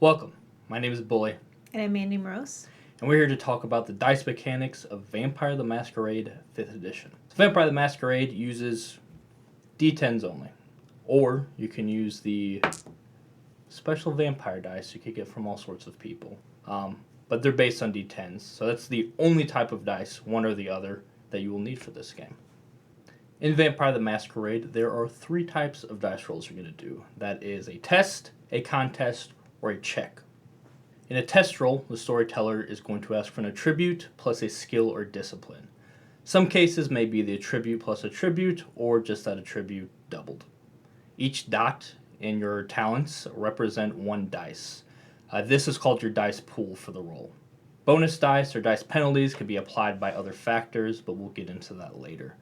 Welcome, my name is Bully, And I'm Mandy Morose. and we're here to talk about the dice mechanics of Vampire the Masquerade 5th edition. So Vampire the Masquerade uses D10s only, or you can use the special vampire dice you could get from all sorts of people. But they're based on D10s, so that's the only type of dice, one or the other, that you will need for this game. In Vampire the Masquerade, there are 3 types of dice rolls you're going to do. That is a test, a contest, or a check. In a test roll, the storyteller is going to ask for an attribute plus a skill or discipline. Some cases may be the attribute plus attribute, or just that attribute doubled. Each dot in your talents represent 1 dice. This is called your dice pool for the roll. Bonus dice or dice penalties can be applied by other factors, but we'll get into that later.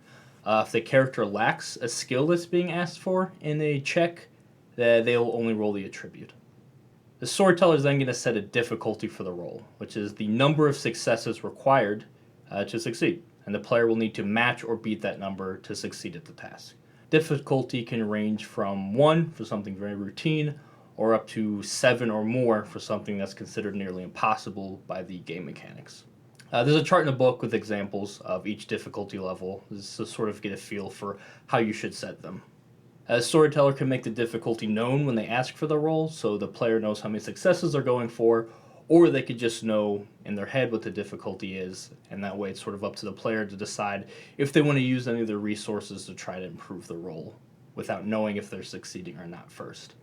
If the character lacks a skill that's being asked for in a check, they'll only roll the attribute. The storyteller is then going to set a difficulty for the roll, which is the number of successes required to succeed, and the player will need to match or beat that number to succeed at the task. Difficulty can range from 1 for something very routine, or up to 7 or more for something that's considered nearly impossible by the game mechanics. There's a chart in the book with examples of each difficulty level, just to sort of get a feel for how you should set them. A storyteller can make the difficulty known when they ask for the roll, so the player knows how many successes they're going for, or they could just know in their head what the difficulty is, and that way it's sort of up to the player to decide if they want to use any of their resources to try to improve the roll, without knowing if they're succeeding or not first.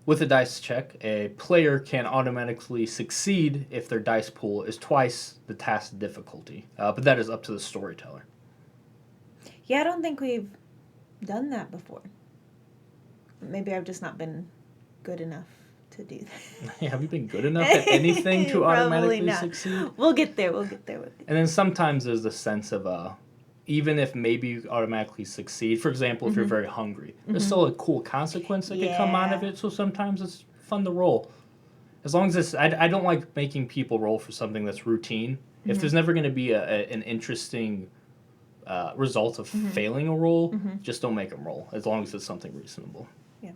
With a dice check, a player can automatically succeed if their dice pool is twice the task difficulty, but that is up to the storyteller. Yeah, I don't think we've done that before. Maybe I've just not been good enough to do that. Have you been good enough at anything to automatically succeed? We'll get there. And then sometimes there's the sense of, even if maybe you automatically succeed, for example, if you're very hungry, there's still a cool consequence that can come out of it, so sometimes it's fun to roll. As long as it's, I don't like making people roll for something that's routine. If there's never going to be an interesting result of failing a roll, just don't make them roll, as long as it's something reasonable. Yeah.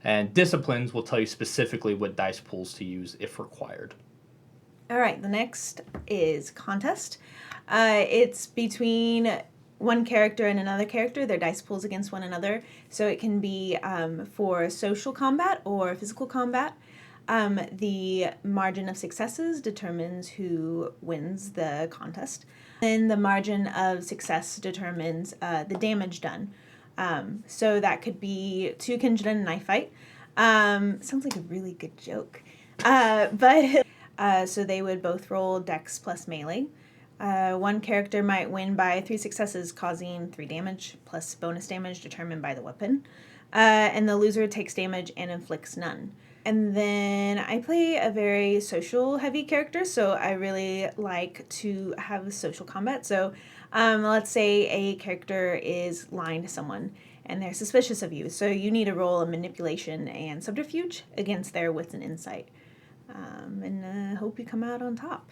And disciplines will tell you specifically what dice pools to use if required. All right, the next is contest. It's between one character and another character. Their dice pools against one another. So it can be for social combat or physical combat. The margin of successes determines who wins the contest. Then the margin of success determines the damage done. So that could be 2 kindred in a knife fight. Sounds like a really good joke. So they would both roll dex plus melee. One character might win by 3 successes, causing 3 damage, plus bonus damage determined by the weapon. And the loser takes damage and inflicts none. And then I play a very social-heavy character, so I really like to have social combat. So let's say a character is lying to someone, and they're suspicious of you. So you need to roll a manipulation and subterfuge against their wits and insight. And hope you come out on top.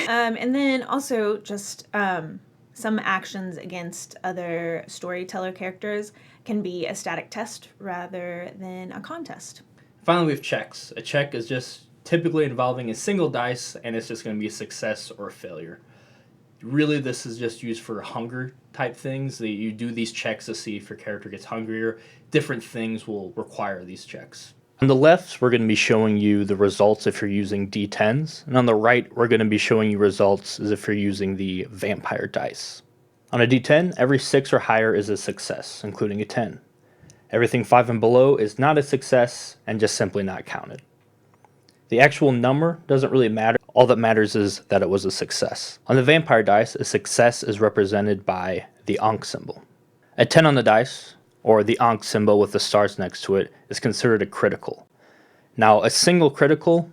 And then also just some actions against other storyteller characters can be a static test rather than a contest. Finally, we have checks. A check is just typically involving a single dice, and it's just going to be a success or a failure. Really, this is just used for hunger type things. You do these checks to see if your character gets hungrier. Different things will require these checks. On the left, we're going to be showing you the results if you're using D10s, and on the right, we're going to be showing you results as if you're using the vampire dice. On a D10, every 6 or higher is a success, including a 10. Everything 5 and below is not a success and just simply not counted. The actual number doesn't really matter. All that matters is that it was a success. On the vampire dice, a success is represented by the Ankh symbol. A 10 on the dice, or the Ankh symbol with the stars next to it, is considered a critical. Now, a single critical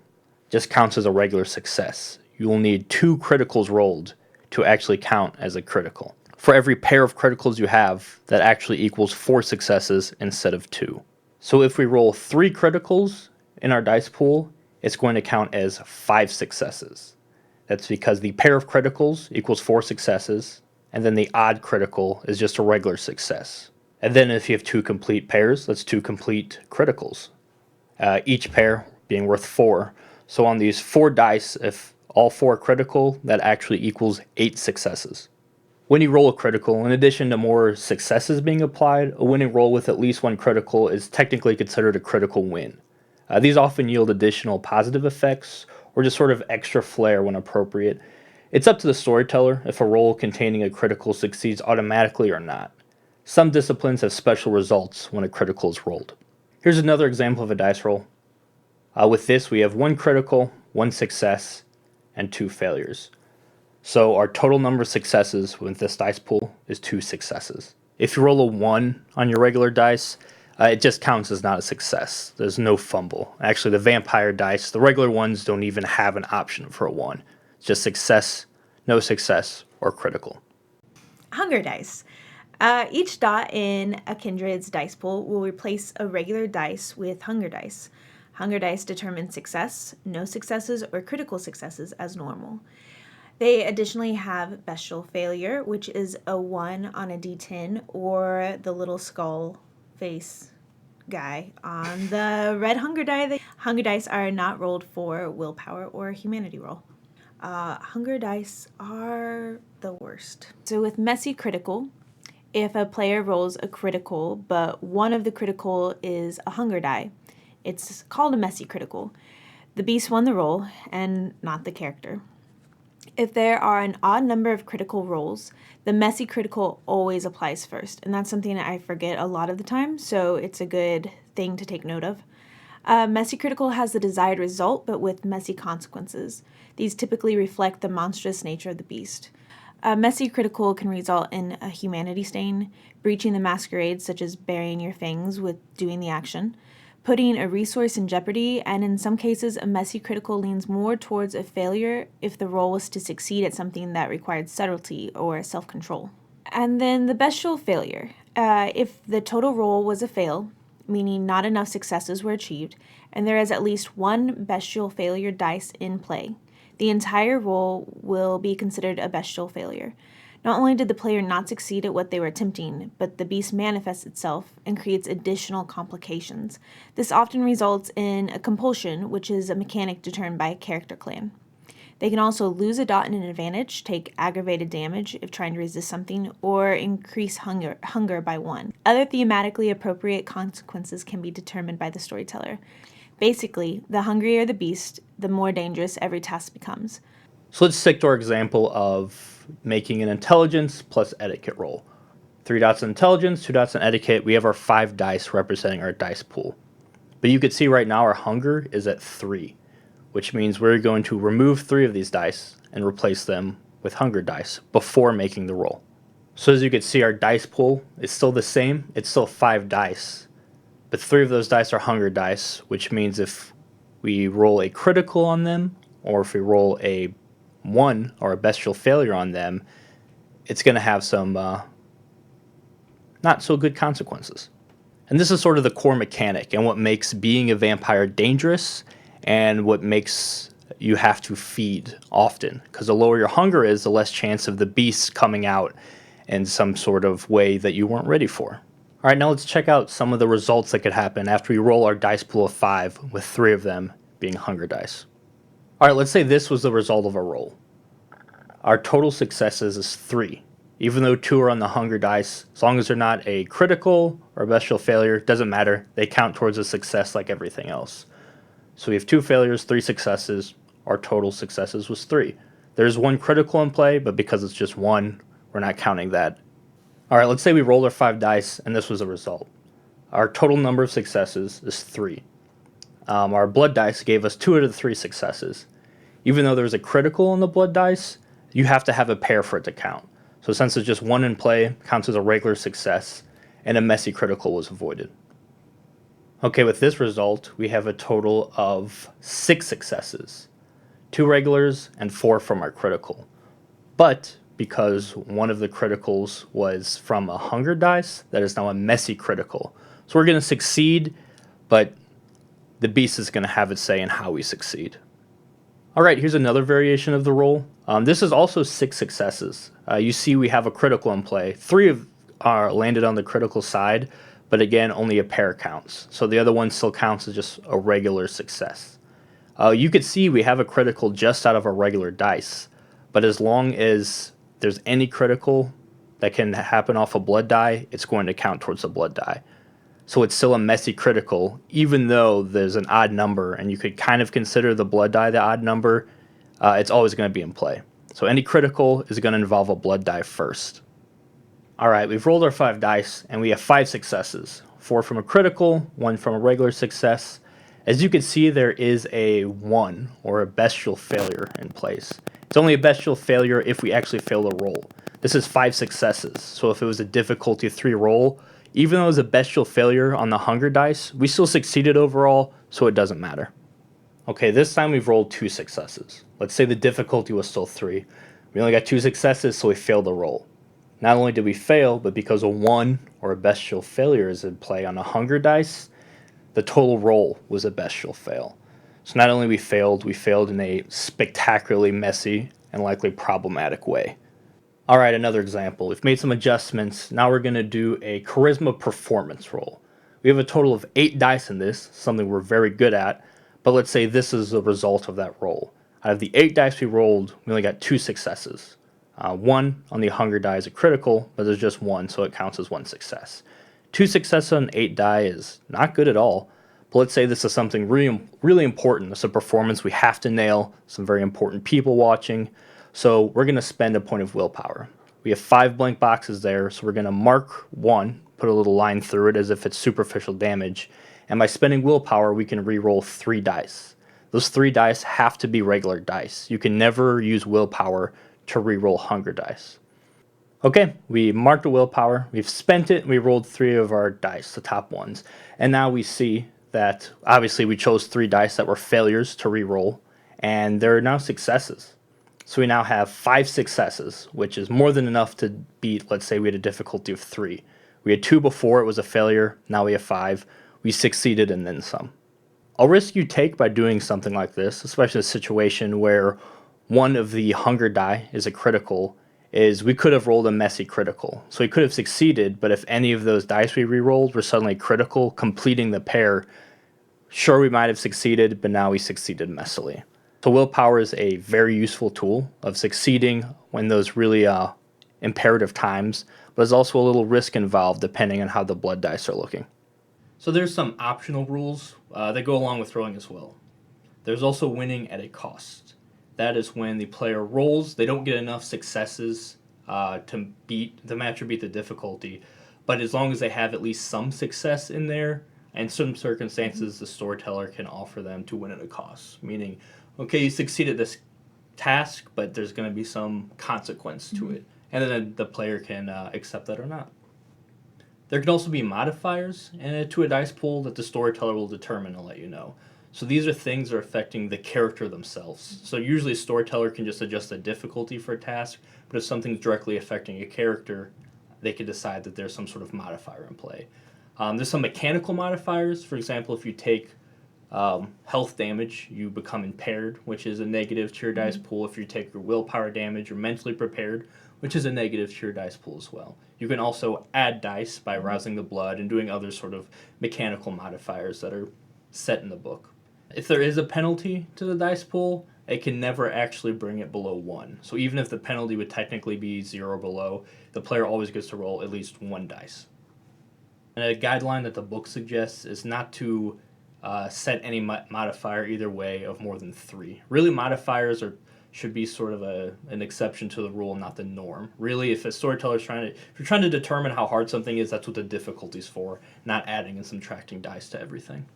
just counts as a regular success. You will need 2 criticals rolled to actually count as a critical. For every pair of criticals you have, that actually equals 4 successes instead of 2. So if we roll 3 criticals in our dice pool, it's going to count as 5 successes. That's because the pair of criticals equals 4 successes, and then the odd critical is just a regular success. And then if you have 2 complete pairs, that's 2 complete criticals. each pair being worth 4. So on these 4 dice, if all 4 are critical, that actually equals 8 successes. When you roll a critical, in addition to more successes being applied, a winning roll with at least 1 critical is technically considered a critical win. These often yield additional positive effects or just sort of extra flair when appropriate. It's up to the storyteller if a roll containing a critical succeeds automatically or not. Some disciplines have special results when a critical is rolled. Here's another example of a dice roll. With this, we have 1 critical, 1 success, and 2 failures. So our total number of successes with this dice pool is 2 successes. If you roll a 1 on your regular dice, it just counts as not a success. There's no fumble. Actually, the vampire dice, the regular ones don't even have an option for a 1. It's just success, no success, or critical. Hunger dice. Each dot in a kindred's dice pool will replace a regular dice with hunger dice. Hunger dice determine success, no successes, or critical successes as normal. They additionally have bestial failure, which is a 1 on a d10, or the little skull face guy on the red hunger die. Hunger dice are not rolled for willpower or humanity roll. Hunger dice are the worst. So with messy critical, if a player rolls a critical, but one of the critical is a hunger die, it's called a messy critical. The beast won the roll and not the character. If there are an odd number of critical rolls, the messy critical always applies first, and that's something that I forget a lot of the time, so it's a good thing to take note of. Messy critical has the desired result, but with messy consequences. These typically reflect the monstrous nature of the beast. Messy critical can result in a humanity stain, breaching the masquerade, such as burying your fangs with doing the action, putting a resource in jeopardy, and in some cases, a messy critical leans more towards a failure if the roll was to succeed at something that required subtlety or self-control. And then the bestial failure. If the total roll was a fail, meaning not enough successes were achieved, and there is at least 1 bestial failure dice in play, the entire roll will be considered a bestial failure. Not only did the player not succeed at what they were attempting, but the beast manifests itself and creates additional complications. This often results in a compulsion, which is a mechanic determined by a character clan. They can also lose a dot in an advantage, take aggravated damage if trying to resist something, or increase hunger by 1. Other thematically appropriate consequences can be determined by the storyteller. Basically, the hungrier the beast, the more dangerous every task becomes. So let's stick to our example of making an intelligence plus etiquette roll. 3 dots in intelligence, 2 dots in etiquette. We have our 5 dice representing our dice pool. But you can see right now our hunger is at 3, which means we're going to remove 3 of these dice and replace them with hunger dice before making the roll. So as you can see, our dice pool is still the same. It's still 5 dice, but 3 of those dice are hunger dice, which means if we roll a critical on them, or if we roll a 1 or a bestial failure on them, it's going to have some not so good consequences. And this is sort of the core mechanic and what makes being a vampire dangerous and what makes you have to feed often. Because the lower your hunger is, the less chance of the beast coming out in some sort of way that you weren't ready for. All right, now let's check out some of the results that could happen after we roll our dice pool of 5, with 3 of them being hunger dice. All right, let's say this was the result of a roll. Our total successes is 3. Even though 2 are on the hunger dice, as long as they're not a critical or a bestial failure, doesn't matter. They count towards a success like everything else. So we have 2 failures, 3 successes. Our total successes was 3. There's 1 critical in play, but because it's just 1, we're not counting that. All right, let's say we rolled our 5 dice and this was a result. Our total number of successes is 3. Our blood dice gave us 2 out of the 3 successes. Even though there's a critical on the blood dice, you have to have a pair for it to count. So since there's just 1 in play, counts as a regular success, and a messy critical was avoided. Okay, with this result, we have a total of 6 successes. 2 regulars and 4 from our critical. But because one of the criticals was from a hunger dice, that is now a messy critical. So we're going to succeed, but the beast is going to have its say in how we succeed. All right, here's another variation of the roll. This is also 6 successes. You see we have a critical in play. 3 are landed on the critical side, but again, only a pair counts. So the other one still counts as just a regular success. You could see we have a critical just out of our regular dice, but as long as there's any critical that can happen off a blood die, it's going to count towards the blood die. So it's still a messy critical, even though there's an odd number, and you could kind of consider the blood die the odd number, it's always going to be in play. So any critical is going to involve a blood die first. Alright, we've rolled our 5 dice, and we have 5 successes. 4 from a critical, 1 from a regular success. As you can see, there is a 1, or a bestial failure, in place. It's only a bestial failure if we actually fail to roll. This is 5 successes, so if it was a difficulty 3 roll, even though it was a bestial failure on the hunger dice, we still succeeded overall, so it doesn't matter. Okay, this time we've rolled 2 successes. Let's say the difficulty was still 3. We only got 2 successes, so we failed to roll. Not only did we fail, but because a 1 or a bestial failure is in play on a hunger dice, the total roll was a bestial fail. So not only we failed in a spectacularly messy and likely problematic way. Alright, another example. We've made some adjustments. Now we're going to do a charisma performance roll. We have a total of 8 dice in this, something we're very good at, but let's say this is the result of that roll. Out of the 8 dice we rolled, we only got 2 successes. 1 on the hunger die is a critical, but there's just 1, so it counts as 1 success. 2 successes on 8 die is not good at all, but let's say this is something really important. It's a performance we have to nail, some very important people watching, so we're going to spend a point of willpower. We have 5 blank boxes there, so we're going to mark 1, put a little line through it as if it's superficial damage, and by spending willpower we can re-roll 3 dice. Those 3 dice have to be regular dice. You can never use willpower to re-roll hunger dice. Okay, we marked a willpower, we've spent it, and we rolled 3 of our dice, the top ones. And now we see that obviously we chose 3 dice that were failures to re-roll, and they're now successes. So we now have 5 successes, which is more than enough to beat, let's say we had a difficulty of 3. We had 2 before, it was a failure, now we have 5. We succeeded and then some. A risk you take by doing something like this, especially a situation where one of the hunger die is a critical, is we could have rolled a messy critical. So we could have succeeded, but if any of those dice we re-rolled were suddenly critical, completing the pair, sure we might have succeeded, but now we succeeded messily. So willpower is a very useful tool of succeeding when those really imperative times, but there's also a little risk involved depending on how the blood dice are looking. So there's some optional rules that go along with rolling as well. There's also winning at a cost. That is when the player rolls, they don't get enough successes to beat the match or beat the difficulty, but as long as they have at least some success in there, in some circumstances the storyteller can offer them to win at a cost. Meaning, okay, you succeed at this task, but there's going to be some consequence to it. And then the player can accept that or not. There can also be modifiers to a dice pool that the storyteller will determine and let you know. So these are things that are affecting the character themselves. So usually a storyteller can just adjust the difficulty for a task, but if something's directly affecting a character, they can decide that there's some sort of modifier in play. There's some mechanical modifiers. For example, if you take health damage, you become impaired, which is a negative to your dice pool. If you take your willpower damage, you're mentally prepared, which is a negative to your dice pool as well. You can also add dice by rousing the blood and doing other sort of mechanical modifiers that are set in the book. If there is a penalty to the dice pool, it can never actually bring it below 1. So even if the penalty would technically be 0 or below, the player always gets to roll at least 1 dice. And a guideline that the book suggests is not to set any modifier either way of more than 3. Really, modifiers should be sort of an exception to the rule, not the norm. Really, if a storyteller's if you're trying to determine how hard something is, that's what the difficulty's for, not adding and subtracting dice to everything.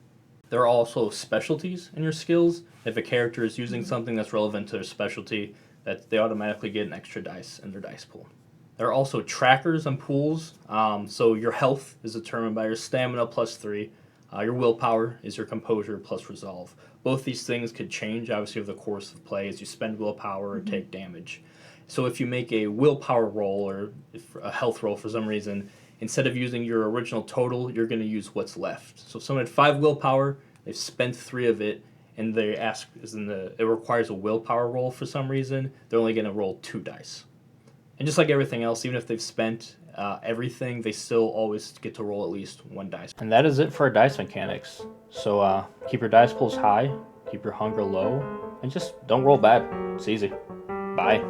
There are also specialties in your skills. If a character is using something that's relevant to their specialty, that they automatically get an extra dice in their dice pool. There are also trackers on pools. So your health is determined by your stamina plus 3. Your willpower is your composure plus resolve. Both these things could change, obviously, over the course of play as you spend willpower or take damage. So if you make a willpower roll or a health roll for some reason, instead of using your original total, you're going to use what's left. So if someone had 5 willpower, they've spent 3 of it, and they ask, it requires a willpower roll for some reason, they're only going to roll 2 dice. And just like everything else, even if they've spent everything, they still always get to roll at least 1 dice. And that is it for our dice mechanics. So keep your dice pools high, keep your hunger low, and just don't roll bad. It's easy. Bye.